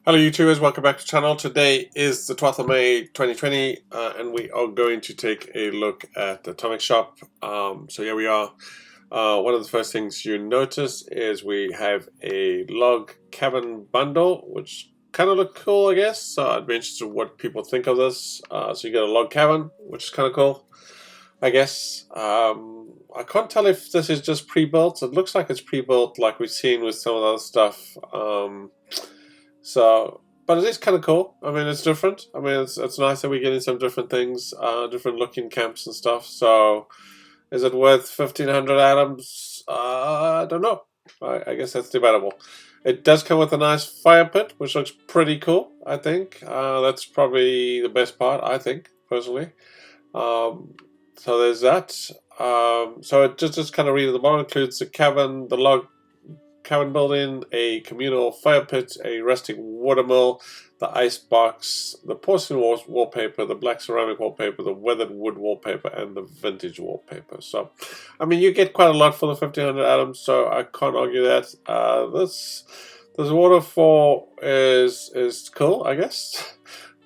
Hello YouTubers, welcome back to the channel. Today is the 12th of May 2020 and we are going to take a look at the Atomic Shop. So here we are. One of the first things you notice is we have a log cabin bundle, which kind of look cool, I guess. So I'd be interested in what people think of this. So you get a log cabin, which is kind of cool, I guess. I can't tell if this is just pre-built. It looks like it's pre-built like we've seen with some of the other stuff. But it is kind of cool. I mean, it's different. I mean, it's nice that we're getting some different things, different looking camps and stuff. So, is it worth 1,500 atoms? I don't know. I guess that's debatable. It does come with a nice fire pit, which looks pretty cool, I think. That's probably the best part, I think, personally. So there's that. So it just kind of read at the bottom, includes the cabin, the log cabin building, a communal fire pit, a rustic watermill, the ice box, the porcelain wallpaper, the black ceramic wallpaper, the weathered wood wallpaper, and the vintage wallpaper. So, I mean, you get quite a lot for the 1,500 atoms, so I can't argue that. This waterfall is cool, I guess.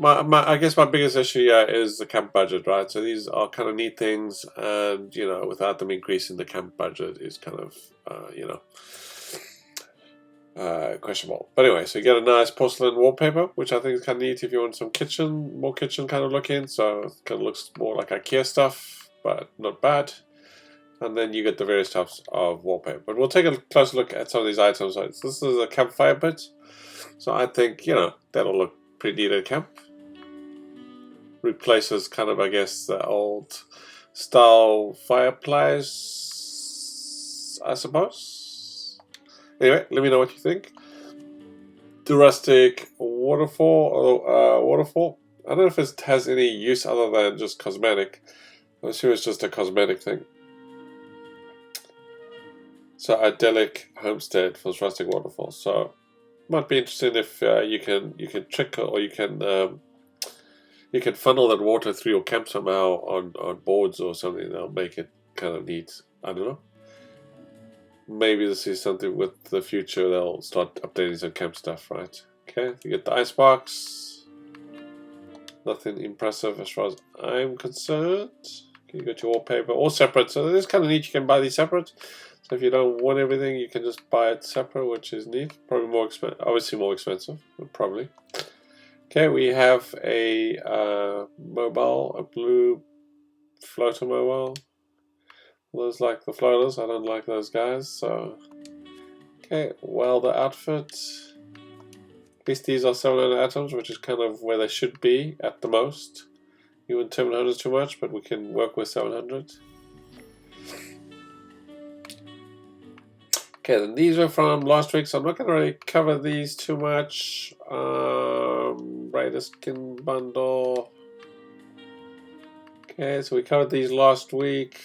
I guess my biggest issue here is the camp budget, right? So these are kind of neat things, and you know, without them increasing the camp budget is kind of questionable. But anyway, so you get a nice porcelain wallpaper, which I think is kind of neat if you want some more kitchen kind of looking. So it kind of looks more like IKEA stuff, but not bad. And then you get the various types of wallpaper. But we'll take a closer look at some of these items. So this is a campfire pit. So I think, you know, that'll look pretty neat at camp. Replaces kind of, I guess, the old style fireplace, I suppose. Anyway, let me know what you think. The rustic waterfall. I don't know if it has any use other than just cosmetic. I'm assuming it's just a cosmetic thing. So idyllic homestead for this rustic waterfall. So might be interesting if you can trick or you can funnel that water through your camp somehow on boards or something. That'll make it kind of neat. I don't know. Maybe this is something with the future. They'll start updating some camp stuff, right? Okay, you get the icebox. Nothing impressive as far as I'm concerned. You got your wallpaper, all separate. So it is kind of neat. You can buy these separate. So if you don't want everything, you can just buy it separate, which is neat. Probably more expensive. Obviously more expensive, but probably. Okay, we have a mobile, a blue floater mobile. Those like the floaters, I don't like those guys, so... Okay, welder outfit. At least these are 700 atoms, which is kind of where they should be at the most. Even 700 is too much, but we can work with 700. Okay, then these are from last week, so I'm not going to really cover these too much. Raider skin bundle. Okay, so we covered these last week.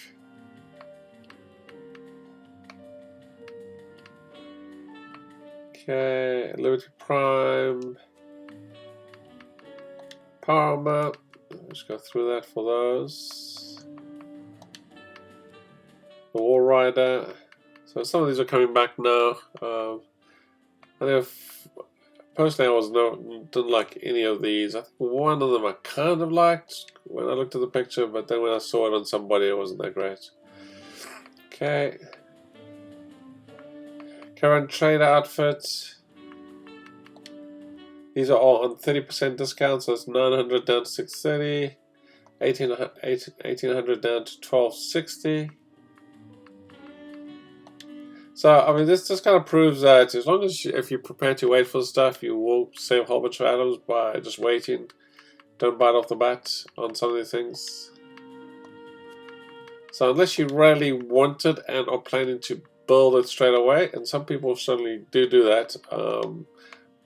Okay, Liberty Prime, PAJAMAS. Let's go through that for those. The War Rider. So some of these are coming back now. I know personally I didn't like any of these. I think one of them I kind of liked when I looked at the picture, but then when I saw it on somebody, it wasn't that great. Okay. Current trader outfit. These are all on 30% discount, so it's 900 down to 630, 1800 down to 1260. So I mean, this just kind of proves that as long as if you're prepared to wait for stuff, you will save a whole bunch of atoms by just waiting. Don't bite off the bat on some of these things. So unless you really want it and are planning to build it straight away, and some people certainly do that.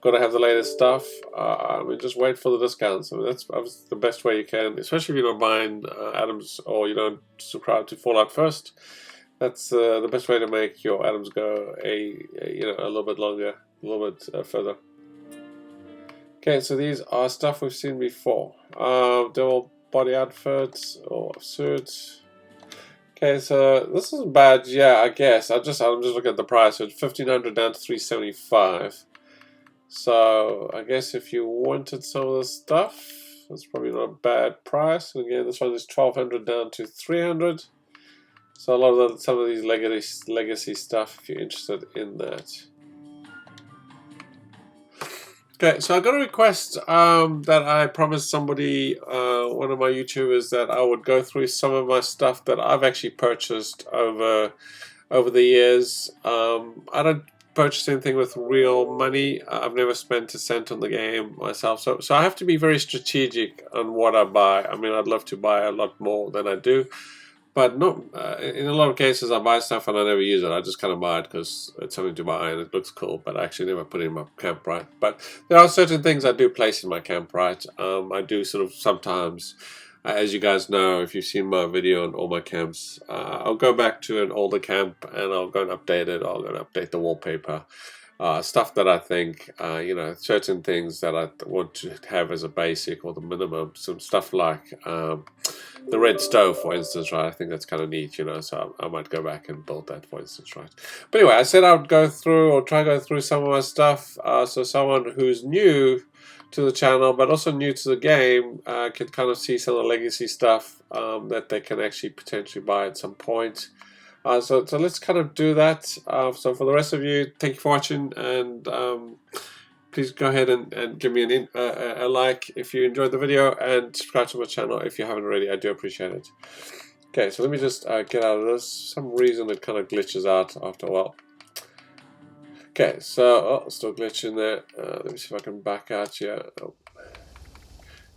Got to have the latest stuff. I mean, just wait for the discounts. I mean, that's the best way you can, especially if you're not buying atoms or you don't subscribe to Fallout first. That's the best way to make your atoms go a little bit longer, a little bit further. Okay, so these are stuff we've seen before. Double body outfits or suits. Okay, so this isn't bad, yeah, I guess. I'm just looking at the price. So it's 1,500 down to 375. So I guess if you wanted some of this stuff, that's probably not a bad price. And again, this one is 1,200 down to 300. So a lot of some of these legacy stuff, if you're interested in that. Okay, so I got a request that I promised somebody, one of my YouTubers, that I would go through some of my stuff that I've actually purchased over the years. I don't purchase anything with real money. I've never spent a cent on the game myself, so I have to be very strategic on what I buy. I mean, I'd love to buy a lot more than I do, but not in a lot of cases I buy stuff and I never use it. I just kind of buy it because it's something to buy and it looks cool, but I actually never put it in my camp, right? But there are certain things I do place in my camp, right? I do sort of sometimes, as you guys know, if you've seen my video on all my camps, I'll go back to an older camp and I'll go and update it. I'll go and update the wallpaper. Stuff that I think, you know, certain things that I want to have as a basic or the minimum. Some stuff like the red stove, for instance, right? I think that's kind of neat, you know, so I might go back and build that, for instance, right? But anyway, I said I would go through or try to go through some of my stuff. So someone who's new to the channel, but also new to the game, can kind of see some of the legacy stuff that they can actually potentially buy at some point. So let's kind of do that. So for the rest of you, thank you for watching, and please go ahead and give me a like if you enjoyed the video, and subscribe to my channel if you haven't already. I do appreciate it. Okay, so let me just get out of this. For some reason it kind of glitches out after a while. Okay, so still glitching there. Let me see if I can back out here. Oh.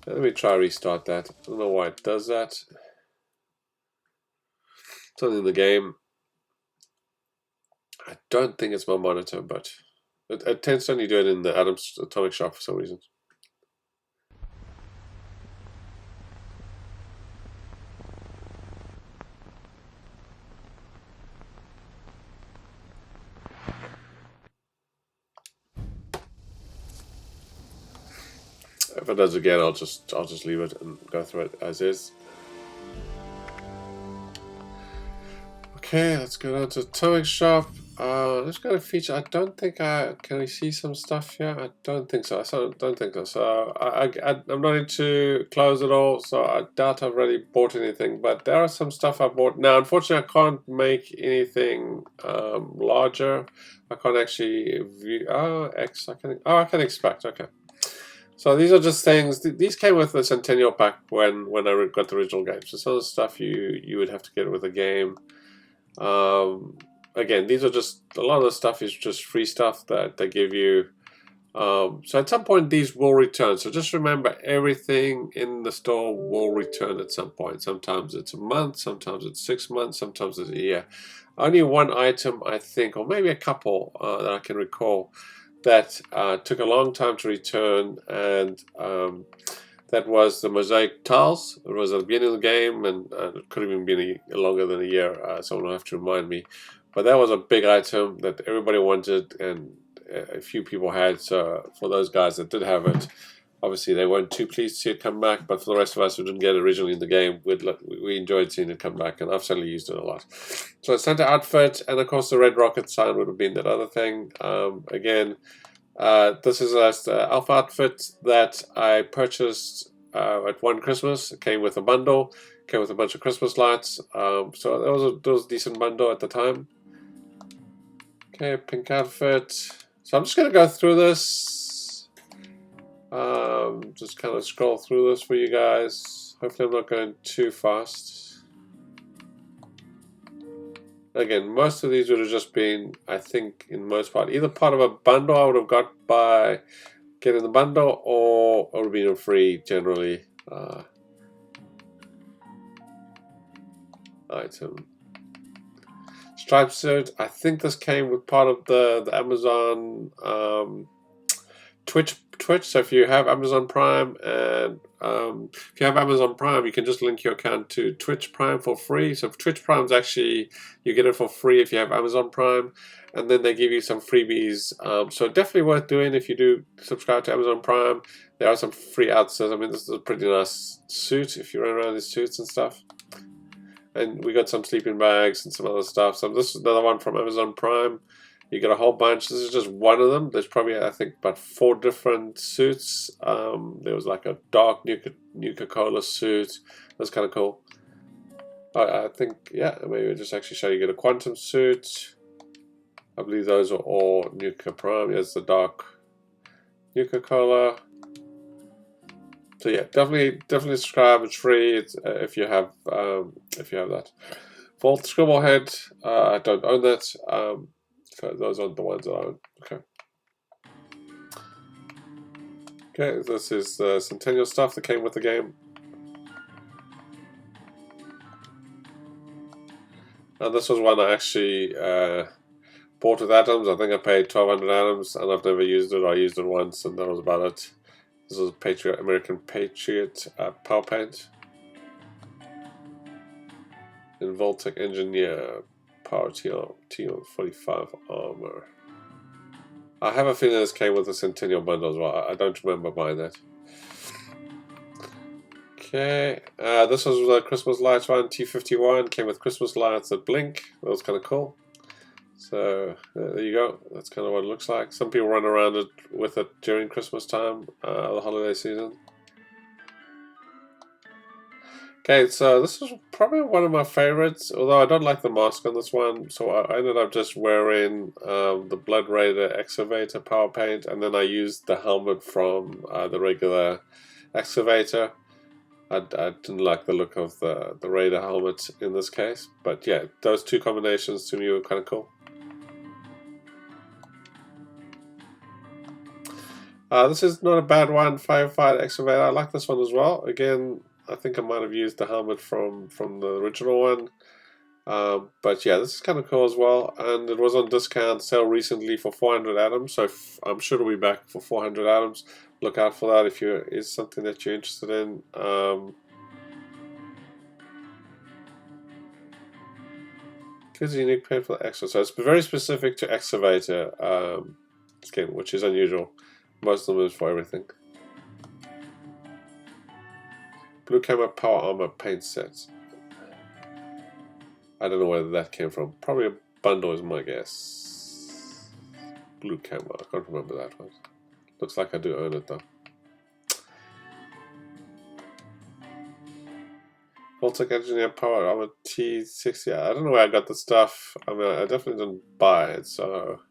Let me try restart that. I don't know why it does that. Something in the game. I don't think it's my monitor, but it tends to only do it in the atomic shop for some reason. If it does again, I'll just leave it and go through it as is. Okay, let's go down to atomic shop. Let's go to feature. I don't think can we see some stuff here? I don't think so. I don't think so. So I'm not into clothes at all, so I doubt I've already bought anything. But there are some stuff I bought. Now, unfortunately, I can't make anything larger. I can't actually view. I can expect. Okay. So these are just things. These came with the Centennial pack when I got the original game. So some of the stuff you would have to get with the game. Again, these are just, a lot of the stuff is just free stuff that they give you. So at some point these will return. So just remember, everything in the store will return at some point. Sometimes it's a month, sometimes it's 6 months, sometimes it's a year. Only one item, I think, or maybe a couple that I can recall, that took a long time to return, and that was the mosaic tiles. It was at the beginning of the game, and it could have even been longer than a year. Someone will have to remind me. But that was a big item that everybody wanted, and a few people had. So for those guys that did have it, obviously they weren't too pleased to see it come back. But for the rest of us who didn't get it originally in the game, we enjoyed seeing it come back, and I've certainly used it a lot. So Santa outfit, and of course the red rocket sign would have been that other thing. Again, this is a alpha outfit that I purchased at one Christmas. It came with a bundle, came with a bunch of Christmas lights. So that was a decent bundle at the time. Okay, pink outfit. So I'm just going to go through this. Just kind of scroll through this for you guys. Hopefully I'm not going too fast. Again, most of these would have just been, I think, in most part, either part of a bundle I would have got by getting the bundle, or it would have been free generally. Item. Stripe suit. I think this came with part of the Amazon Twitch. So if you have Amazon Prime, and if you have Amazon Prime, you can just link your account to Twitch Prime for free. So Twitch Prime's actually, you get it for free if you have Amazon Prime, and then they give you some freebies. So definitely worth doing if you do subscribe to Amazon Prime. There are some free outfits. I mean, this is a pretty nice suit if you run around in suits and stuff. And we got some sleeping bags and some other stuff. So this is another one from Amazon Prime. You get a whole bunch. This is just one of them. There's probably, I think, about 4 different suits. There was like a dark NUKA-COLA suit. That's kind of cool. I think, yeah, maybe I'll just actually show you. Get a quantum suit. I believe those are all NUKA Prime. Here's the dark NUKA-COLA. So yeah, definitely subscribe. It's free. It's, if you have that. Vault Scribblehead. I don't own that. So those aren't the ones that I own. Okay. Okay, this is the Centennial stuff that came with the game. And this was one I actually bought with atoms. I think I paid 1,200 atoms, and I've never used it. I used it once, and that was about it. This is Patriot, American Patriot power paint. And VAULT-TEC Engineer Power T45 armor. I have a feeling this came with the Centennial bundle as well. I don't remember buying that. Okay, this was the Christmas lights one, T51, came with Christmas lights that blink. That was kind of cool. So there you go. That's kind of what it looks like. Some people run around with it during Christmas time, the holiday season. Okay, so this is probably one of my favorites, although I don't like the mask on this one, so I ended up just wearing the Blood Raider Excavator power paint, and then I used the helmet from the regular Excavator. I didn't like the look of the Raider helmet in this case, but yeah, those two combinations to me were kind of cool. This is not a bad one, Firefighter Excavator. I like this one as well. Again, I think I might have used the helmet from the original one. But yeah, this is kind of cool as well. And it was on discount sale recently for 400 atoms. So I'm sure it'll be back for 400 atoms. Look out for that if it's something that you're interested in. Gives a unique paint for the extra. So it's very specific to Excavator skin, which is unusual. Most of them is for everything. Blue Camo Power Armor paint set. I don't know where that came from. Probably a bundle is my guess. Blue Camo. I can't remember that one. Looks like I do own it though. VAULT-TEC Engineer Power Armor T60. I don't know where I got the stuff. I mean, I definitely didn't buy it, so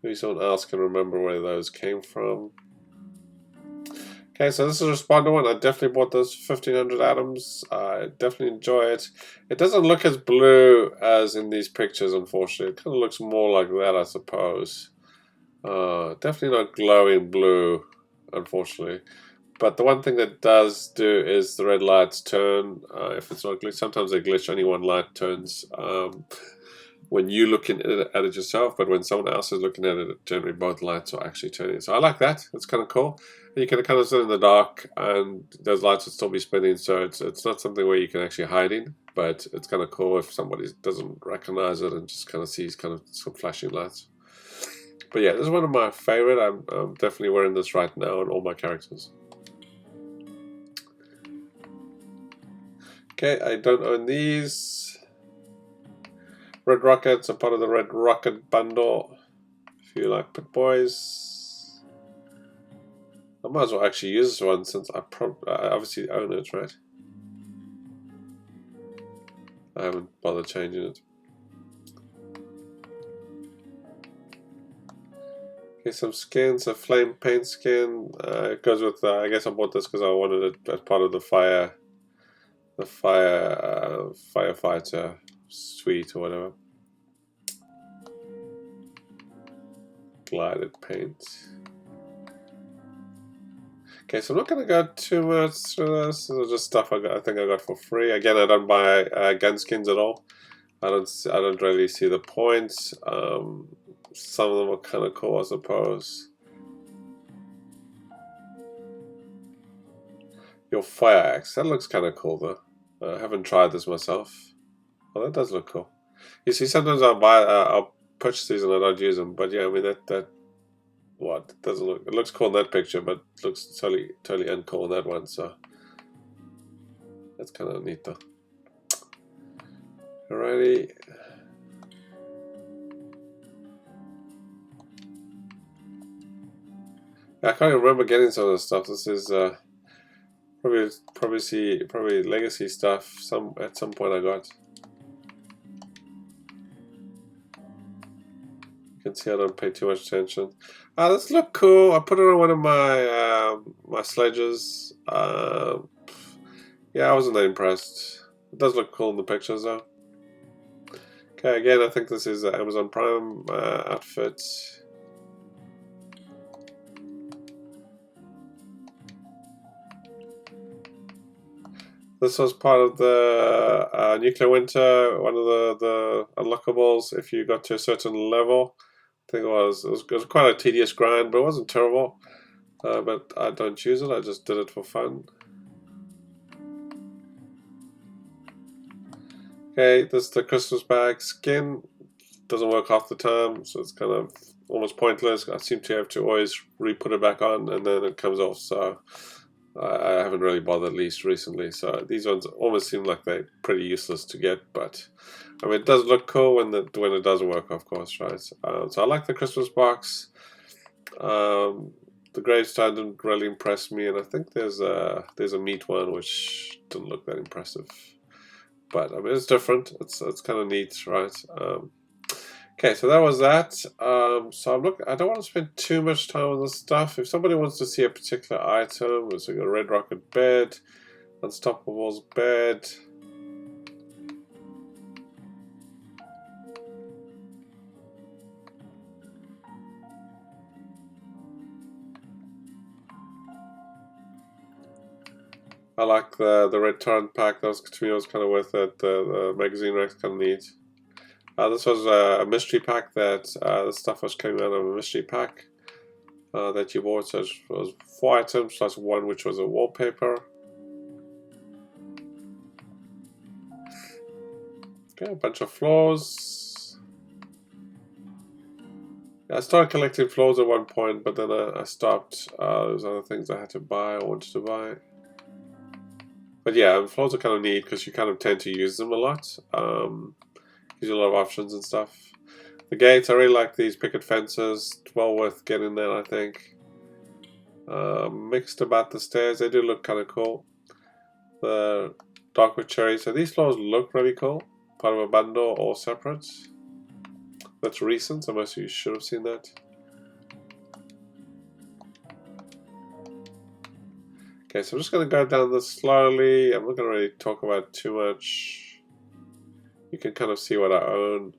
maybe someone else can remember where those came from. Okay, so this is a Responder one. I definitely bought those 1,500 atoms. I definitely enjoy it. It doesn't look as blue as in these pictures, unfortunately. It kind of looks more like that, I suppose. Definitely not glowing blue, unfortunately. But the one thing that does do is the red lights turn. If it's not glitch, sometimes they glitch. Only one light turns when you're looking at it yourself, but when someone else is looking at it, generally both lights are actually turning. So I like that. It's kind of cool. You can kind of sit in the dark, and those lights will still be spinning. So it's not something where you can actually hide in, but it's kind of cool if somebody doesn't recognize it and just kind of sees kind of some flashing lights. But yeah, this is one of my favorite. I'm definitely wearing this right now on all my characters. Okay, I don't own these. Red Rockets are part of the Red Rocket bundle. If you like Pit Boys, I might as well actually use this one since I obviously own it, right? I haven't bothered changing it. Okay, some skins, a flame paint skin. It goes with, I guess I bought this because I wanted it as part of the firefighter suite or whatever. Glided paint. Okay, so I'm not going to go too much through this. This is just stuff I think I got for free. Again, I don't buy gun skins at all. I don't really see the points. Some of them are kind of cool, I suppose. Your fire axe, that looks kind of cool though. I haven't tried this myself. Oh, that does look cool. You see, sometimes I'll purchase these and I don't use them, but yeah, I mean that what it doesn't look. It looks cool in that picture, but it looks totally uncool in that one. So that's kind of neat though. Alrighty. I can't even remember getting some of this stuff. This is probably legacy stuff. At some point I got. You can see I don't pay too much attention. This look cool. I put it on one of my my sledges. Yeah, I wasn't that impressed. It does look cool in the pictures though. Okay, again, I think this is an Amazon Prime outfit. This was part of the nuclear winter, one of the unlockables if you got to a certain level. I think it was quite a tedious grind, but it wasn't terrible. But I don't use it, I just did it for fun. Okay, this is the Christmas bag. Skin doesn't work half the time, so it's kind of almost pointless. I seem to have to always re-put it back on and then it comes off, so I haven't really bothered, at least recently. So these ones almost seem like they're pretty useless to get, but I mean, it does look cool when it doesn't work, of course, right? So I like the Christmas box. The gravestone didn't really impress me, and I think there's a meat one which didn't look that impressive. But I mean, it's different. It's kind of neat, right? Okay, so that was that. So I don't want to spend too much time on this stuff. If somebody wants to see a particular item, so we got a Red Rocket bed, Unstoppable's bed. I like the Red Torrent pack. That was, to me, was kind of worth it. The magazine rack's kind of neat. This was a mystery pack that the stuff was coming out of a mystery pack that you bought. So it was 4 items plus 1 which was a wallpaper. Okay, a bunch of floors. I started collecting floors at one point, but then I stopped. There's other things I had to buy or wanted to buy. But yeah, floors are kind of neat because you kind of tend to use them a lot. Gives you a lot of options and stuff. The gates, I really like these picket fences. Well worth getting there, I think. Mixed about the stairs, they do look kind of cool. The dark with cherry. So these floors look really cool. Part of a bundle or separate. That's recent, so most of you should have seen that. Okay, so I'm just going to go down this slowly. I'm not going to really talk about too much. You can kind of see what I own.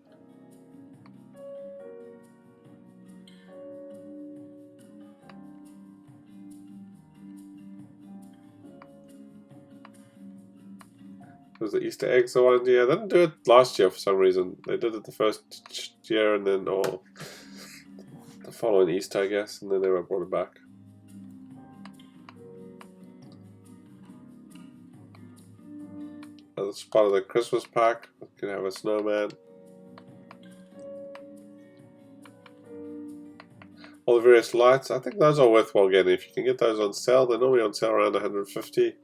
There's the Easter eggs the one year. They didn't do it last year for some reason. They did it the first year and then, or the following Easter, I guess, and then they were brought it back. That's part of the Christmas pack. You can have a snowman. All the various lights. I think those are worthwhile getting. If you can get those on sale, they're normally on sale around 150.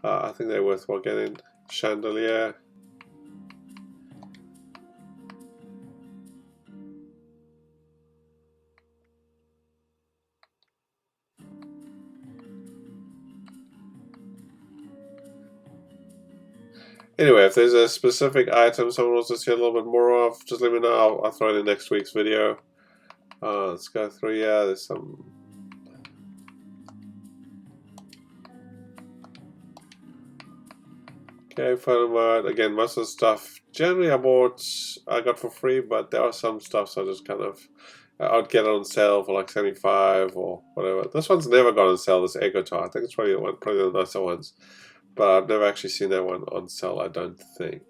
I think they're worthwhile getting. Chandelier. Anyway, if there's a specific item someone wants to see a little bit more of, just let me know. I'll throw it in next week's video. Let's go through. Yeah, there's some. Okay, photo mode. Again, most of the stuff generally I got for free, but there are some stuff so I just kind of I'd get it on sale for like 75 or whatever. This one's never gone on sale. This EXCAVATOR, I think it's probably the nicer ones, but I've never actually seen that one on sale. I don't think.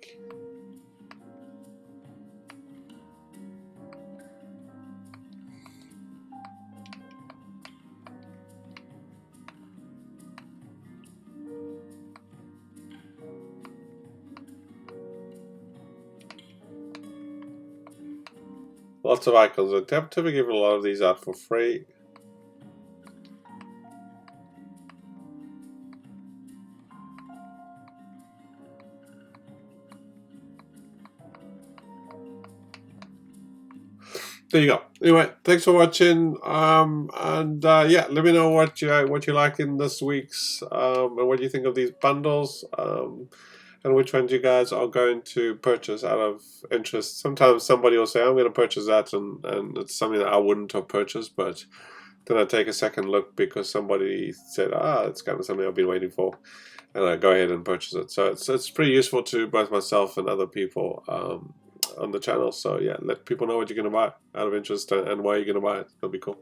Lots of icons. I typically give a lot of these out for free. there you go. Anyway, thanks for watching. Yeah, let me know what you like in this week's and what you think of these bundles. And which ones you guys are going to purchase out of interest. Sometimes somebody will say, I'm going to purchase that, and it's something that I wouldn't have purchased, but then I take a second look because somebody said, it's kind of something I've been waiting for, and I go ahead and purchase it. So it's pretty useful to both myself and other people on the channel. So yeah, let people know what you're going to buy out of interest and why you're going to buy it. That'll be cool.